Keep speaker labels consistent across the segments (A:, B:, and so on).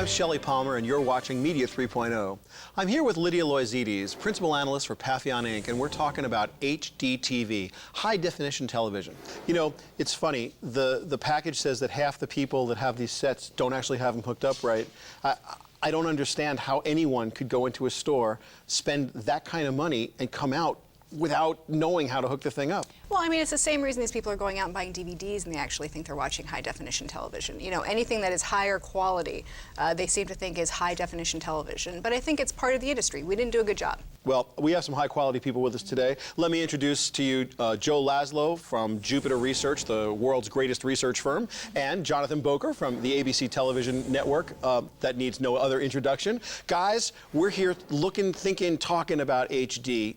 A: I'm Shelly Palmer, and you're watching Media 3.0. I'm here with Lydia Loizides, Principal Analyst for Patheon Inc., and we're talking about HDTV, high-definition television. You know, it's funny, the package says that half the people that have these sets don't actually have them hooked up right. I don't understand how anyone could go into a store, spend that kind of money, and come out without knowing how to hook the thing up.
B: Well, I mean, it's the same reason these people are going out and buying DVDs and they actually think they're watching high-definition television. You know, anything that is higher quality, they seem to think is high-definition television. But I think it's part of the industry. We didn't do a good job.
A: Well, we have some high-quality people with us today. Let me introduce to you Joe Laszlo from Jupiter Research, the world's greatest research firm, and Jonathan Boker from the ABC television network. That needs no other introduction. Guys, we're here looking, thinking, talking about HD.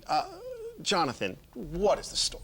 A: Jonathan, what is the story?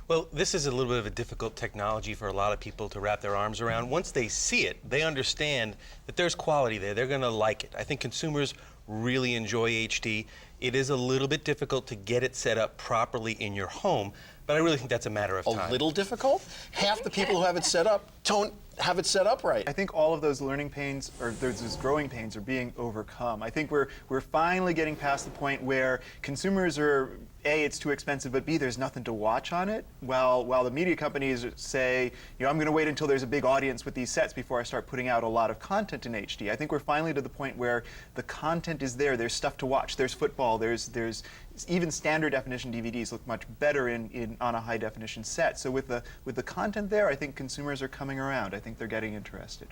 C: Well, this is a little bit of a difficult technology for a lot of people to wrap their arms around. Once they see it, they understand that there's quality there. They're going to like it. I think consumers really enjoy HD. It is a little bit difficult to get it set up properly in your home, but I really think that's a matter of time.
A: A little difficult? Half the people who have it set up don't have it set up right.
D: I think all of those learning pains, or those growing pains, are being overcome. I think we're finally getting past the point where consumers are, A, it's too expensive, but B, there's nothing to watch on it. While the media companies say, you know, I'm going to wait until there's a big audience with these sets before I start putting out a lot of content in HD. I think we're finally to the point where the content is there. There's stuff to watch. There's football. There's even standard definition DVDs look much better on a high definition set. So with the content there, I think consumers are coming around. I think they're getting interested.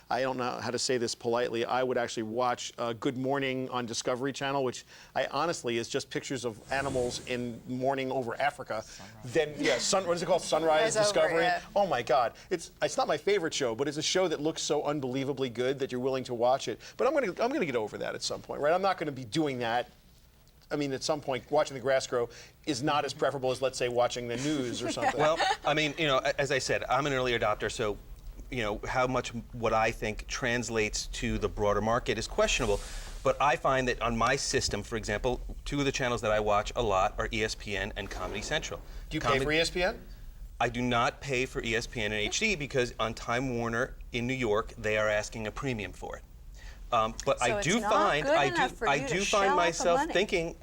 A: I don't know how to say this politely. I would actually watch Good Morning on Discovery Channel, which I honestly is just pictures of animals in morning over Africa. Sunrise. Then, yeah, what is it called? Sunrise Discovery?
B: Over, yeah.
A: Oh my God. It's not my favorite show, but it's a show that looks so unbelievably good that you're willing to watch it. But I'm gonna get over that at some point, right? I'm not gonna be doing that. I mean, at some point, watching the grass grow is not as preferable as, let's say, watching the news or something.
C: Well, I mean, you know, as I said, I'm an early adopter, so, you know, how much what I think translates to the broader market is questionable. But I find that on my system, for example, two of the channels that I watch a lot are ESPN and Comedy Central.
A: Do you pay for ESPN?
C: I do not pay for ESPN and HD because on Time Warner in New York, they are asking a premium for it. But I do find myself thinking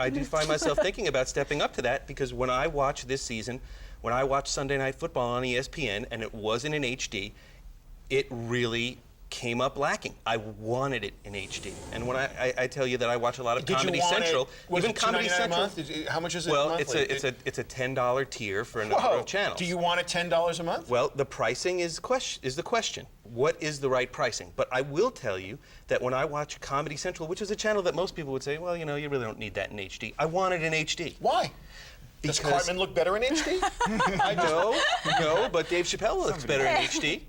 C: about stepping up to that, because when I watch this season, when I watch Sunday Night Football on ESPN and it wasn't in HD, it really came up lacking. I wanted it in HD. And when I tell you that I watch a lot of Comedy Central, even Comedy Central.
A: How much is it
C: monthly?
A: Well,
C: it's a $10 tier for a number of channels.
A: Do you want it $10 a month?
C: Well, the pricing is the question. What is the right pricing? But I will tell you that when I watch Comedy Central, which is a channel that most people would say, well, you know, you really don't need that in HD. I want it in HD.
A: Why? Does Cartman look better in HD?
C: No, but Dave Chappelle looks better in HD.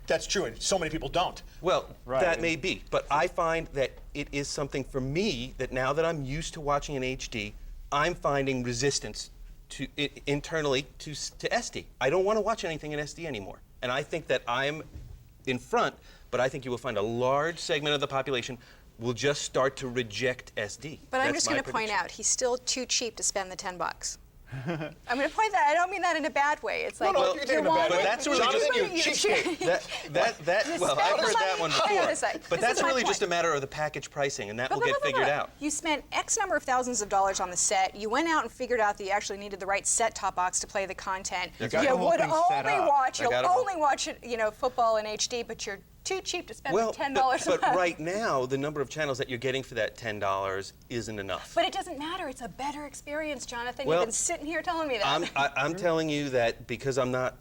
A: That's true, and so many people don't.
C: Well, that may be, but I find that it is something for me that now that I'm used to watching in HD, I'm finding resistance internally to SD. I don't want to watch anything in SD anymore, and I think that I'm in front, but I think you will find a large segment of the population will just start to reject SD.
B: But I'm just going to point out, he's still too cheap to spend the $10. I'm going to point that. I don't mean that in a bad way. It's like,
A: well,
C: but that's really well, I've heard that one before. But that's really just a matter of the package pricing, and that will get figured out.
B: You spent X number of thousands of dollars on the set. You went out and figured out that you actually needed the right set-top box to play the content. You would only watch it, you know, football in HD, but you're too cheap to spend $10 a month.
C: But right now, the number of channels that you're getting for that $10 isn't enough.
B: But it doesn't matter. It's a better experience, Jonathan. You've been sitting here telling me that.
C: I'm telling you that because I'm not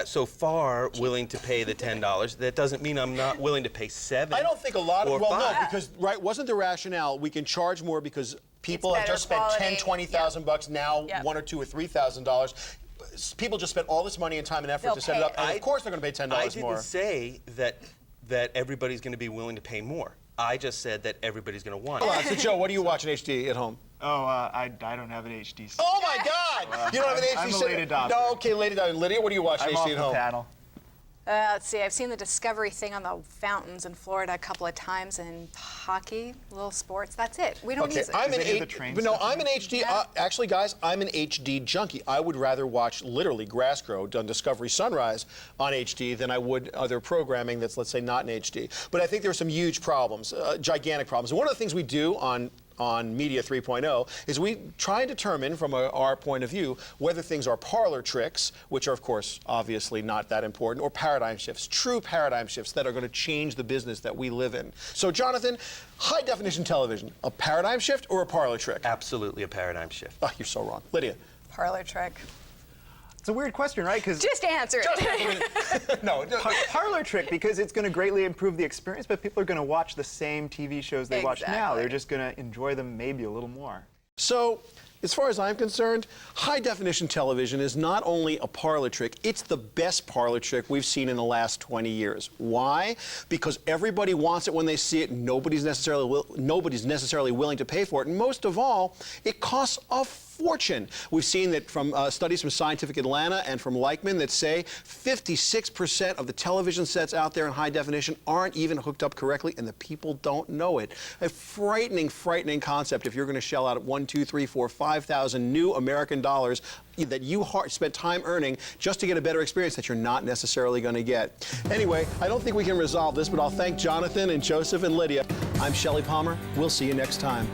C: so far willing to pay the $10, that doesn't mean I'm not willing to pay $7.
A: I don't think a lot of, well,
C: $5.
A: no, because, wasn't the rationale we can charge more because people have just spent $10,000, $20,000 now, $1,000 or $2,000 or $3,000. People just spent all this money and time and effort to set it up, and of course they're going to pay $10 more.
C: I didn't say that everybody's going to be willing to pay more. I just said that everybody's going to want it.
A: So Joe, what do you watch in HD at home?
D: Oh, I don't have an HD set.
A: Oh my God! You don't have an HD set?
D: I'm a late adopter.
A: No, okay, late adopter. Lydia, what do you watch in HD at home?
D: I'm off the panel.
B: Let's see, I've seen the Discovery thing on the fountains in Florida a couple of times, and hockey, little sports, that's it. We don't use it.
A: I'm an HD, actually guys, I'm an HD junkie. I would rather watch literally grass grow on Discovery Sunrise on HD than I would other programming that's, let's say, not in HD. But I think there are some huge problems, gigantic problems. And one of the things we do on Media 3.0 is we try and determine from our point of view whether things are parlor tricks, which are of course obviously not that important, or paradigm shifts, true paradigm shifts that are going to change the business that we live in. So Jonathan, high definition television, a paradigm shift or a parlor trick?
C: Absolutely a paradigm shift.
A: Oh, you're so wrong. Lydia.
B: Parlor trick.
D: It's a weird question, right? Because
B: just answer it.
A: No,
D: parlor trick, because it's going to greatly improve the experience, but people are going to watch the same TV shows they watch now. They're just going to enjoy them maybe a little more.
A: So, as far as I'm concerned, high definition television is not only a parlor trick, it's the best parlor trick we've seen in the last 20 years. Why? Because everybody wants it when they see it, nobody's necessarily willing to pay for it, and most of all, it costs a fortune. We've seen that from studies from Scientific Atlanta and from Leichman that say 56% of the television sets out there in high definition aren't even hooked up correctly, and the people don't know it. A frightening, frightening concept if you're going to shell out $1, $2, $3, $4, $5,000 new American dollars that you spent time earning just to get a better experience that you're not necessarily going to get. Anyway, I don't think we can resolve this, but I'll thank Jonathan and Joseph and Lydia. I'm Shelly Palmer. We'll see you next time.